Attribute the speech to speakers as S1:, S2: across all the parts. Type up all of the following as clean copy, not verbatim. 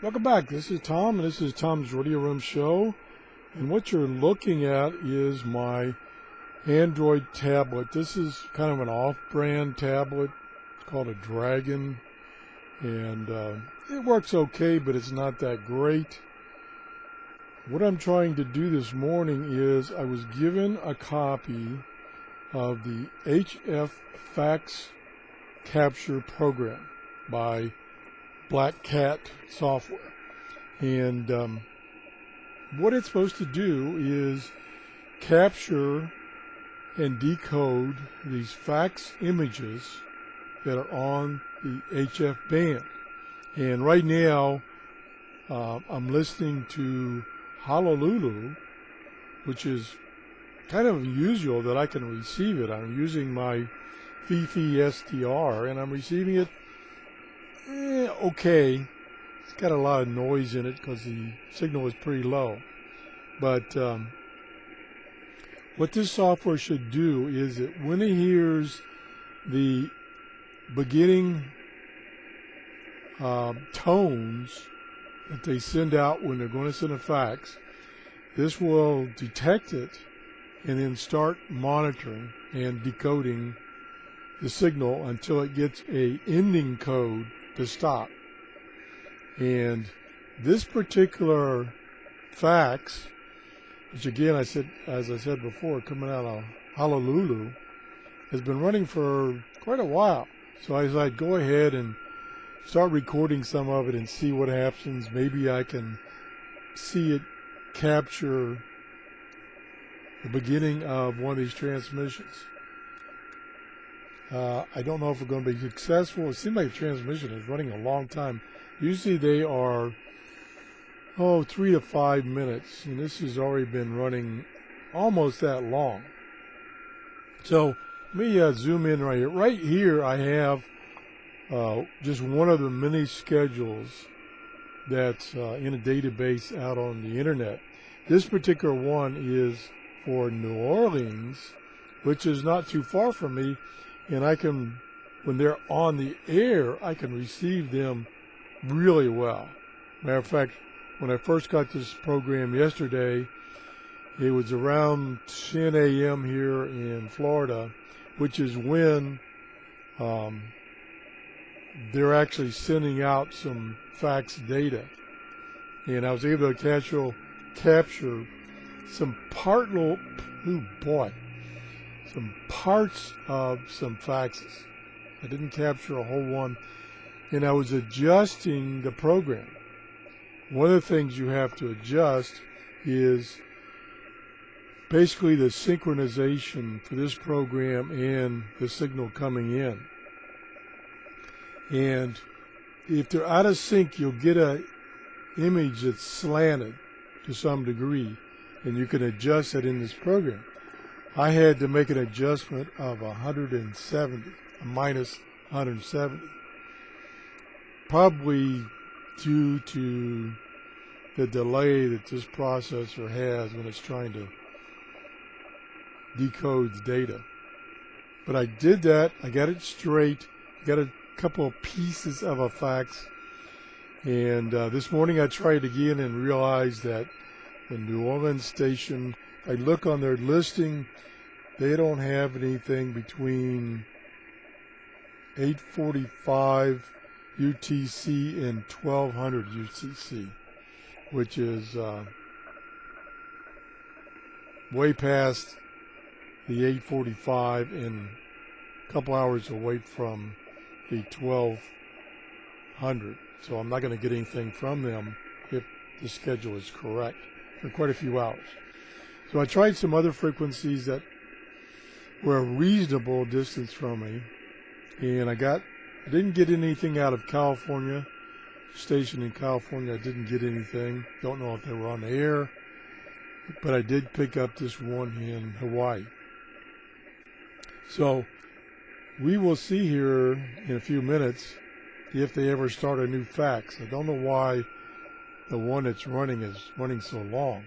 S1: Welcome back. This is Tom, and this is Tom's Radio Room Show. And what you're looking at is my Android tablet. This is kind of an off-brand tablet. It's called a Dragon, and it works okay, but it's not that great. What I'm trying to do this morning is I was given a copy of the HF FAX capture program by Black Cat software, and what it's supposed to do is capture and decode these fax images that are on the HF band. And right now I'm listening to Honolulu, which is kind of unusual that I can receive it. I'm using my Fifi STR and I'm receiving it okay. It's got a lot of noise in it because the signal is pretty low. But what this software should do is that when it hears the beginning tones that they send out when they're going to send a fax, this will detect it and then start monitoring and decoding the signal until it gets a ending code to stop. And this particular fax, which again as I said before, coming out of Honolulu, has been running for quite a while. So I decided go ahead and start recording some of it and see what happens. Maybe I can see it capture the beginning of one of these transmissions. I don't know if we're going to be successful. It seems like the transmission is running a long time. Usually they are 3 to 5 minutes, and this has already been running almost that long. So let me zoom in right here. Right here I have just one of the many schedules that's in a database out on the internet. This particular one is for New Orleans, which is not too far from me, and I can, when they're on the air, I can receive them really well. Matter of fact, when I first got this program yesterday, it was around 10 a.m. here in Florida, which is when they're actually sending out some fax data. And I was able to capture some some parts of some faxes. I didn't capture a whole one, and I was adjusting the program. One of the things you have to adjust is basically the synchronization for this program and the signal coming in. And if they're out of sync, you'll get an image that's slanted to some degree, and you can adjust it in this program. I had to make an adjustment of 170, a minus 170, probably due to the delay that this processor has when it's trying to decode the data. But I did that. I got it straight. Got a couple of pieces of a fax. And this morning I tried again and realized that the New Orleans station, I look on their listing, they don't have anything between 8:45 UTC and 1200 UTC, which is way past the 8:45 and a couple hours away from the 1200. So I'm not going to get anything from them if the schedule is correct for quite a few hours. So I tried some other frequencies that were a reasonable distance from me, and I didn't get anything out of California, station in California. I didn't get anything. Don't know if they were on the air, but I did pick up this one in Hawaii. So we will see here in a few minutes if they ever start a new fax. I don't know why the one that's running is running so long.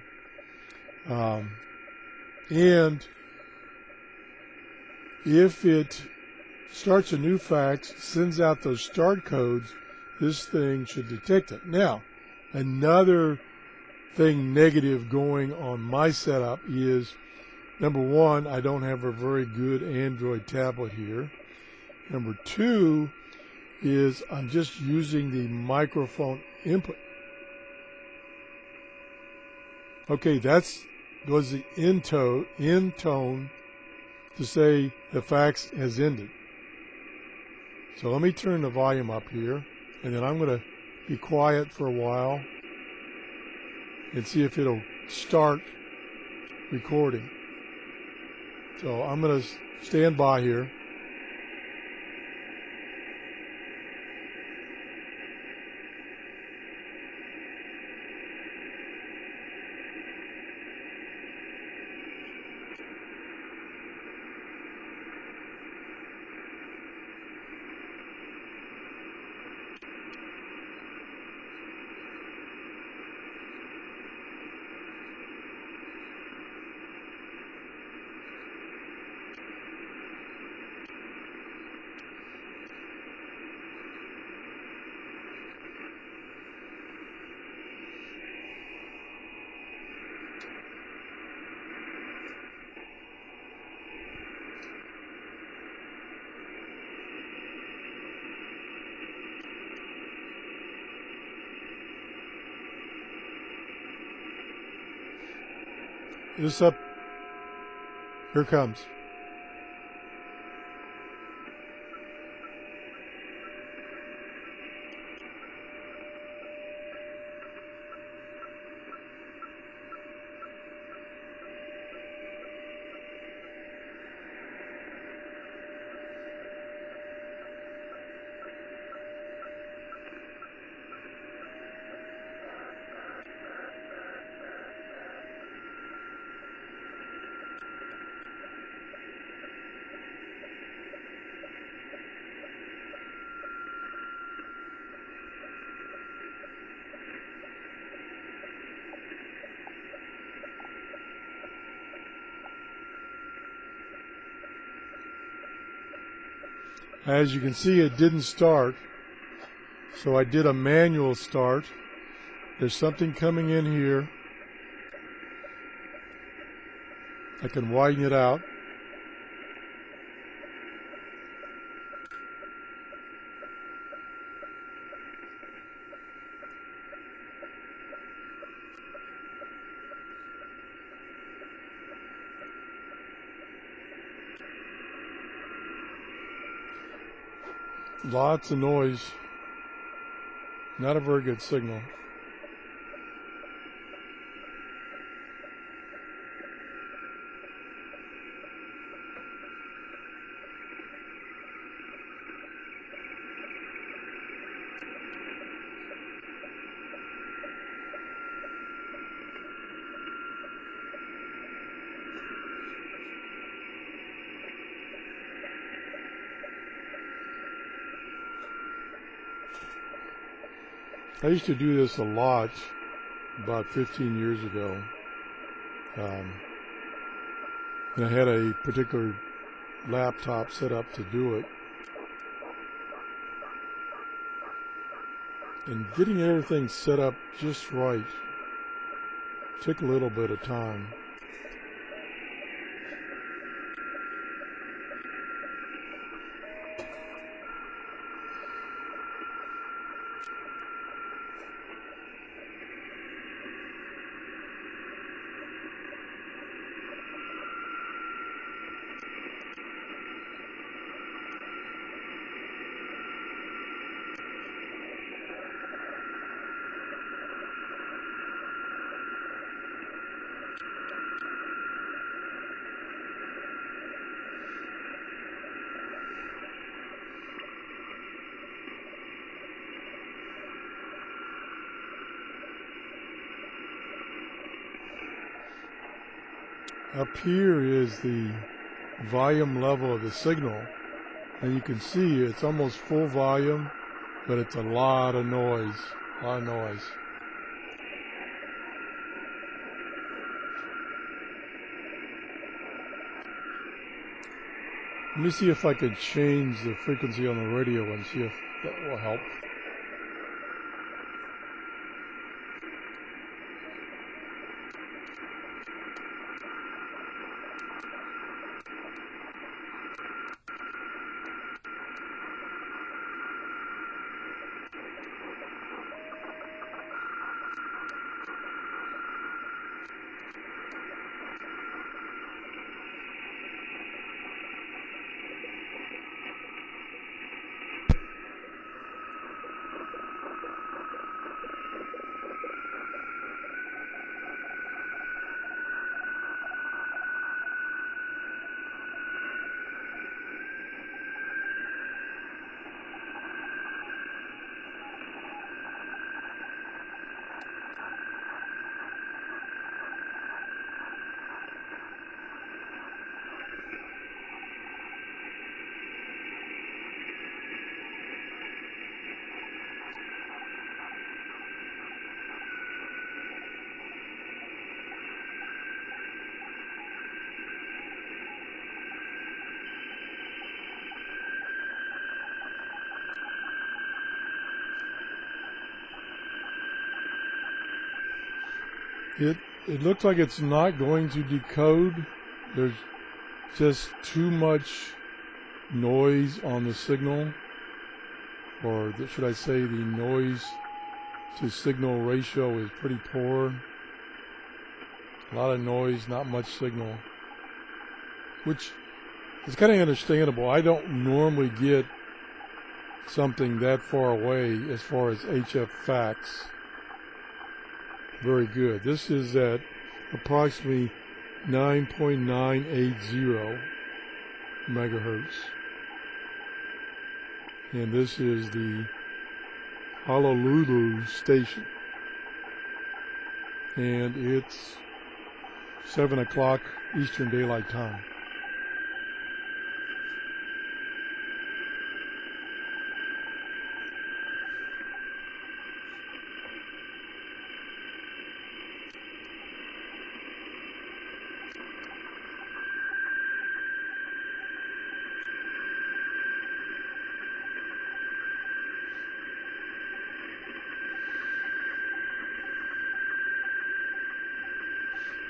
S1: And if it starts a new fax, sends out those start codes, this thing should detect it. Now, Another thing negative going on my setup is, number one, I don't have a very good Android tablet here. Number two is I'm just using the microphone input. Okay, that was the end tone to say the fax has ended. So let me turn the volume up here, and then I'm going to be quiet for a while and see if it'll start recording. So I'm going to stand by here. This up. Here comes. As you can see, it didn't start, so I did a manual start. There's something coming in here. I can widen it out. Lots of noise. Not a very good signal. I used to do this a lot about 15 years ago. And I had a particular laptop set up to do it. And getting everything set up just right took a little bit of time. Up here is the volume level of the signal, and you can see it's almost full volume, but it's a lot of noise, Let me see if I can change the frequency on the radio and see if that will help. It looks like it's not going to decode. There's just too much noise on the signal, or should I say the noise to signal ratio is pretty poor. A lot of noise, not much signal, which is kind of understandable. I don't normally get something that far away as far as HF FAX. Very good. This is at approximately 9.980 megahertz. And this is the Honolulu station. And it's 7 o'clock Eastern Daylight Time.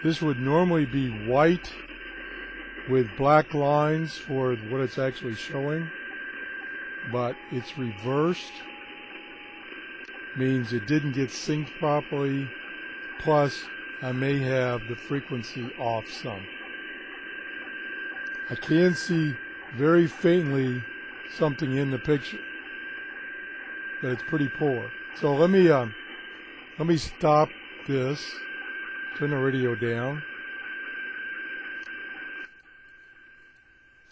S1: This would normally be white with black lines for what it's actually showing, but it's reversed, means it didn't get synced properly, plus I may have the frequency off some. I can see very faintly something in the picture, but it's pretty poor. So let me stop this. Turn the radio down.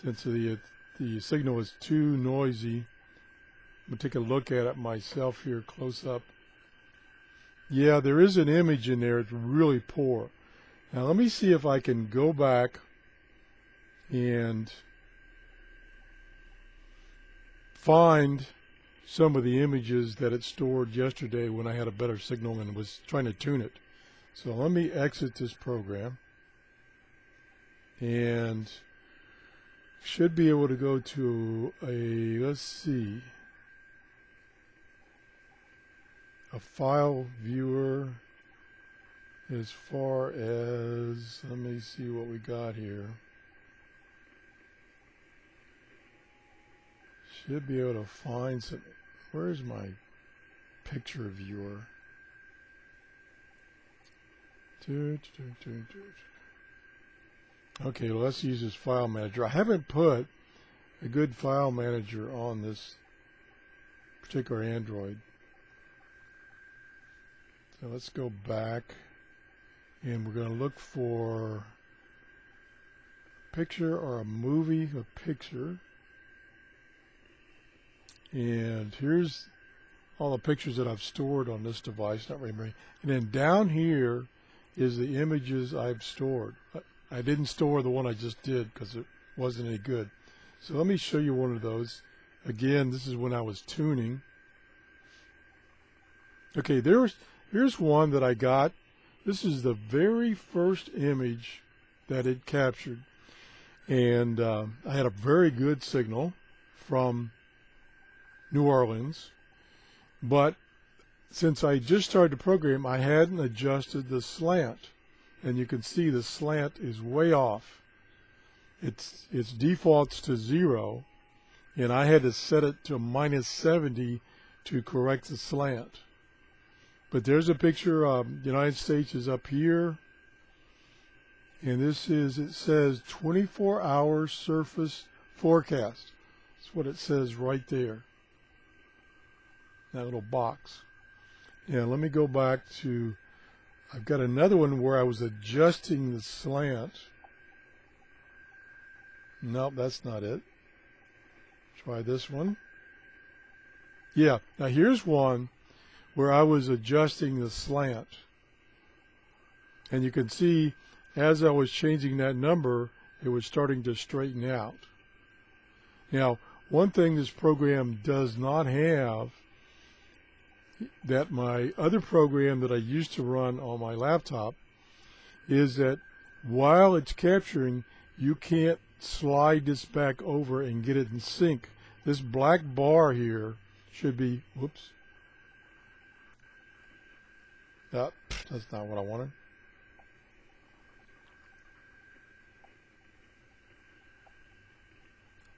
S1: Since the signal is too noisy, I'm going to take a look at it myself here close up. Yeah, there is an image in there. It's really poor. Now let me see if I can go back and find some of the images that it stored yesterday when I had a better signal and was trying to tune it. So let me exit this program and should be able to go to let's see, a file viewer as far as, let me see what we got here. Should be able to find some, where's my picture viewer? Okay, well, let's use this file manager. I haven't put a good file manager on this particular Android. So let's go back and we're going to look for a picture or a movie, a picture. And here's all the pictures that I've stored on this device, not very. And then down here is the images I've stored. I didn't store the one I just did because it wasn't any good. So let me show you one of those. Again, this is when I was tuning. Okay, here's one that I got. This is the very first image that it captured. And I had a very good signal from New Orleans. But since I just started the program, I hadn't adjusted the slant. And you can see the slant is way off. It's defaults to 0, and I had to set it to -70 to correct the slant. But there's a picture of the United States is up here, and this is, it says 24-hour surface forecast. That's what it says right there, that little box. Yeah, let me go back to, I've got another one where I was adjusting the slant. Nope, that's not it. Try this one. Yeah, now here's one where I was adjusting the slant. And you can see as I was changing that number, it was starting to straighten out. Now, one thing this program does not have that my other program that I used to run on my laptop is that while it's capturing, you can't slide this back over and get it in sync. This black bar here should be, whoops, that's not what I wanted.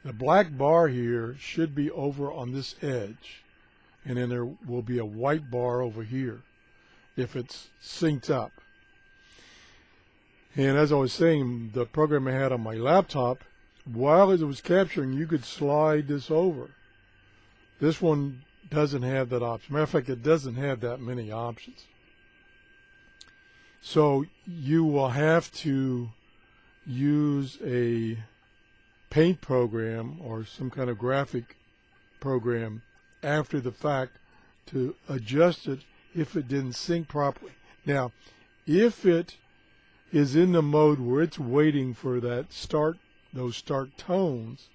S1: The black bar here should be over on this edge, and then there will be a white bar over here if it's synced up. And as I was saying, the program I had on my laptop, while it was capturing, you could slide this over. This one doesn't have that option. Matter of fact, it doesn't have that many options. So you will have to use a paint program or some kind of graphic program after the fact to adjust it if it didn't sync properly. Now, if it is in the mode where it's waiting for that those start tones,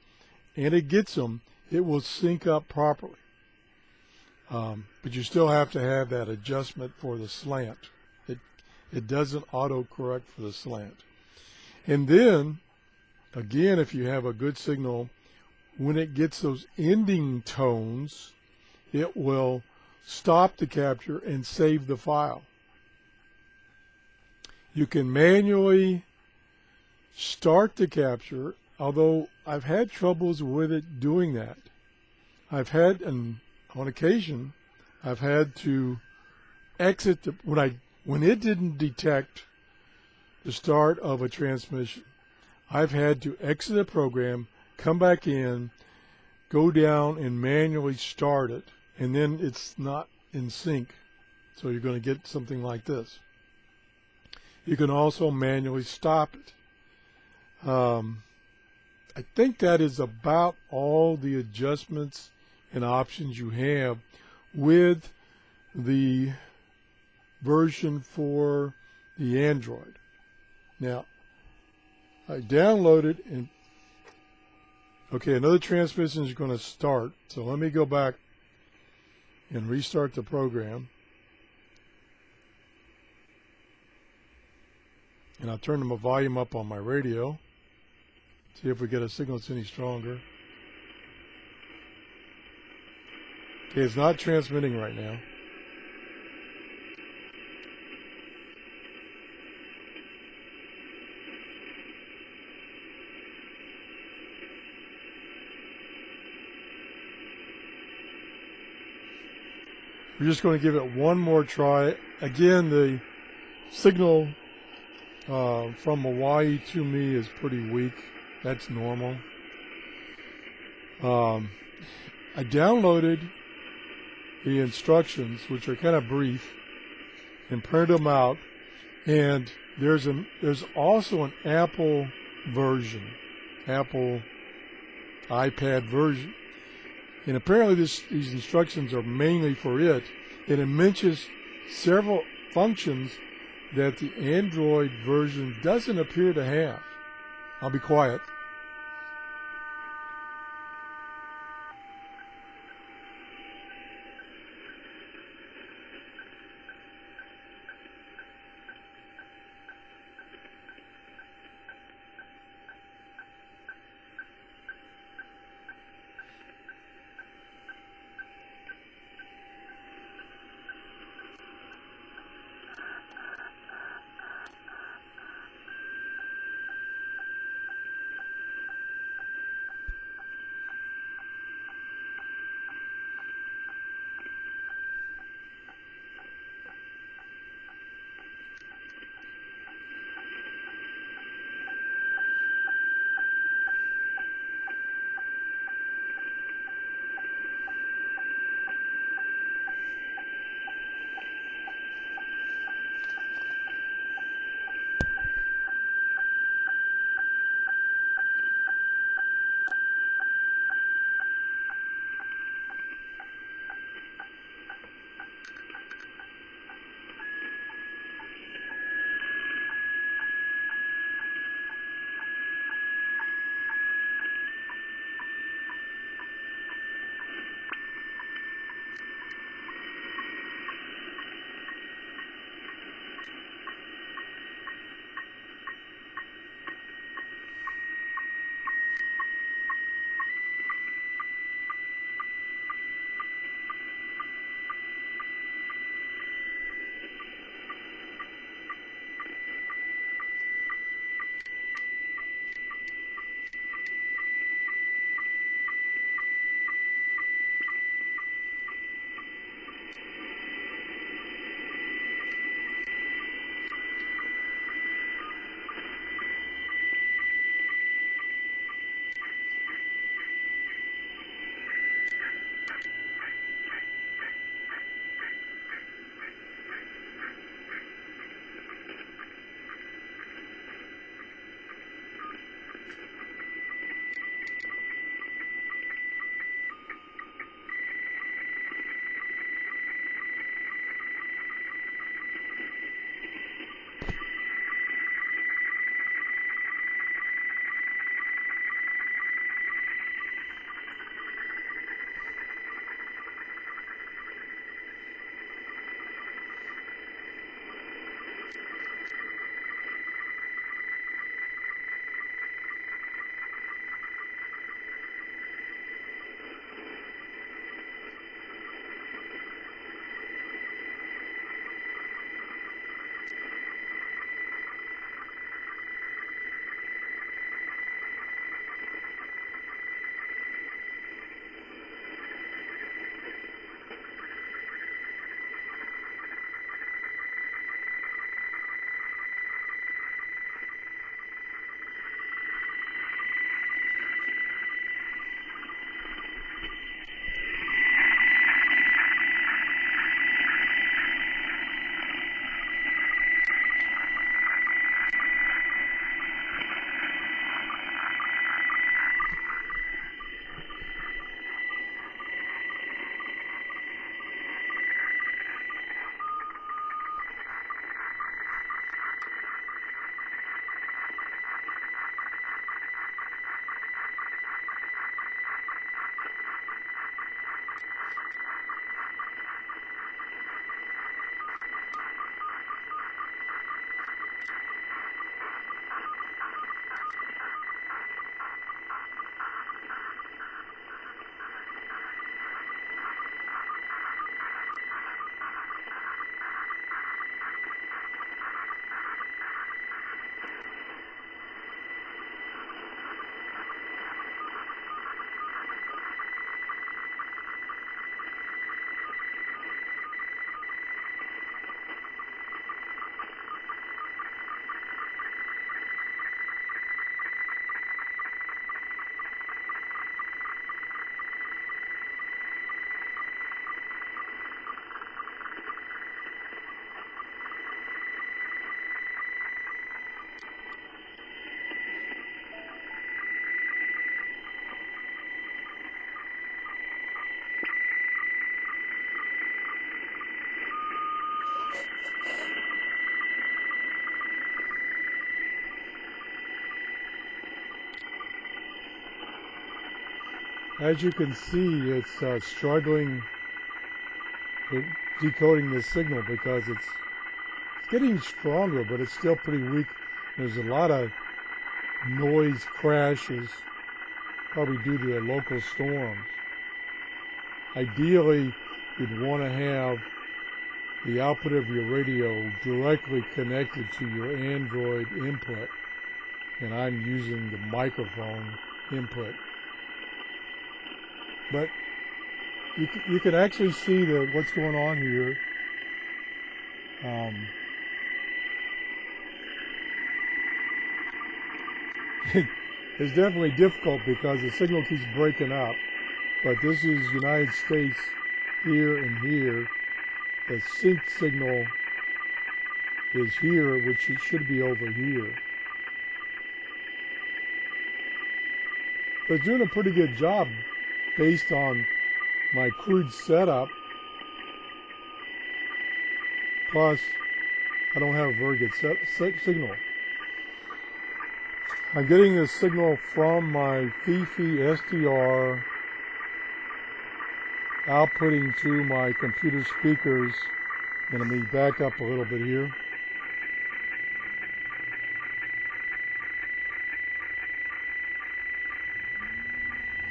S1: and it gets them, it will sync up properly. But you still have to have that adjustment for the slant. It doesn't auto-correct for the slant. And then, again, if you have a good signal, when it gets those ending tones, it will stop the capture and save the file. You can manually start the capture, although I've had troubles with it doing that. I've had, and on occasion, I've had to exit when it didn't detect the start of a transmission. I've had to exit the program, come back in, go down and manually start it, and then it's not in sync. So you're going to get something like this. You can also manually stop it. I think that is about all the adjustments and options you have with the version for the Android. Now, I downloaded and okay, another transmission is going to start. So let me go back and restart the program. And I'll turn the volume up on my radio. See if we get a signal that's any stronger. Okay, it's not transmitting right now. We're just going to give it one more try. Again, the signal from Hawaii to me is pretty weak. That's normal. I downloaded the instructions, which are kind of brief, and printed them out. And there's also an Apple version, Apple iPad version. And apparently these instructions are mainly for it. And it mentions several functions that the Android version doesn't appear to have. I'll be quiet. as you can see, it's struggling with decoding this signal because it's getting stronger, but it's still pretty weak. There's a lot of noise crashes, probably due to the local storms. Ideally, you'd want to have the output of your radio directly connected to your Android input, and I'm using the microphone input. But you can actually see what's going on here. It's definitely difficult because the signal keeps breaking up, but this is United States here and here. The sync signal is here, which it should be over here. But it's doing a pretty good job based on my crude setup. Plus, I don't have a very good signal. I'm getting this signal from my Fifi SDR outputting to my computer speakers. And let me back up a little bit here.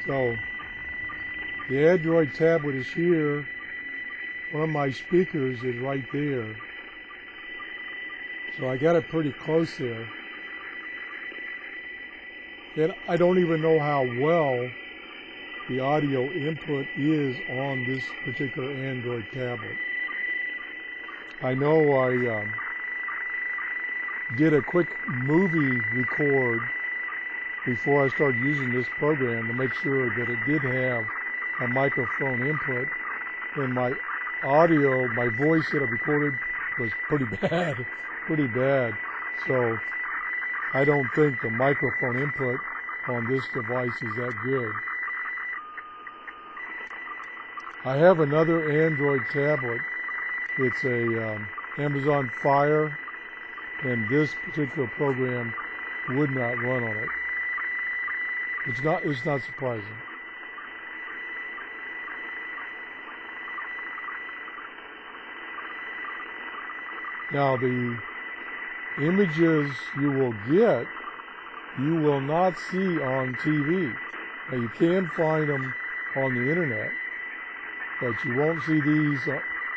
S1: So the Android tablet is here. One of my speakers is right there. So I got it pretty close there. And I don't even know how well the audio input is on this particular Android tablet. I know I did a quick movie record before I started using this program to make sure that it did have a microphone input, and my audio, my voice that I recorded was pretty bad. So I don't think the microphone input on this device is that good. I have another Android tablet. It's a Amazon Fire, and this particular program would not run on it. It's not surprising. Now the images you will get, you will not see on TV. Now you can find them on the internet, but you won't see these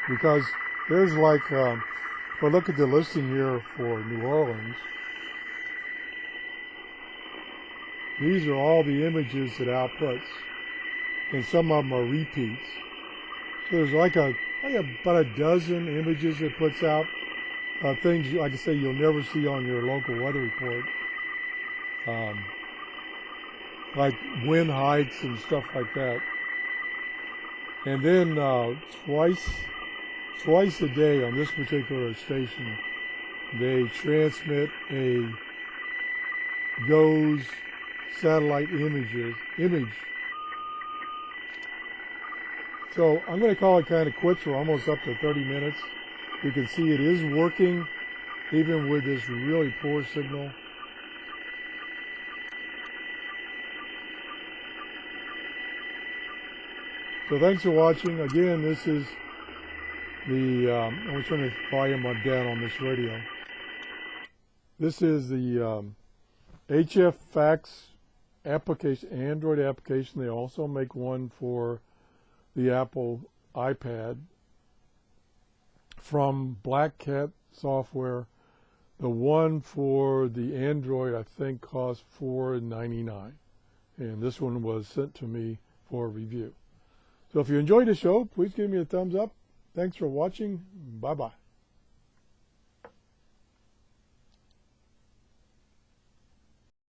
S1: because there's like, if I look at the listing here for New Orleans, these are all the images it outputs, and some of them are repeats. So there's like about a dozen images it puts out, things, like I say, you'll never see on your local weather report, like wind heights and stuff like that. And then twice a day on this particular station, they transmit a GOES satellite image. So I'm going to call it kind of quits. We're almost up to 30 minutes. You can see it is working even with this really poor signal. So thanks for watching. Again, this is the, I'm going to turn the volume down on this radio. This is the HF FAX application, Android application. They also make one for the Apple iPad from Black Cat Software. The one for the Android, I think, cost $4.99, and this one was sent to me for review. So if you enjoyed the show, please give me a thumbs up. Thanks for watching. Bye-bye.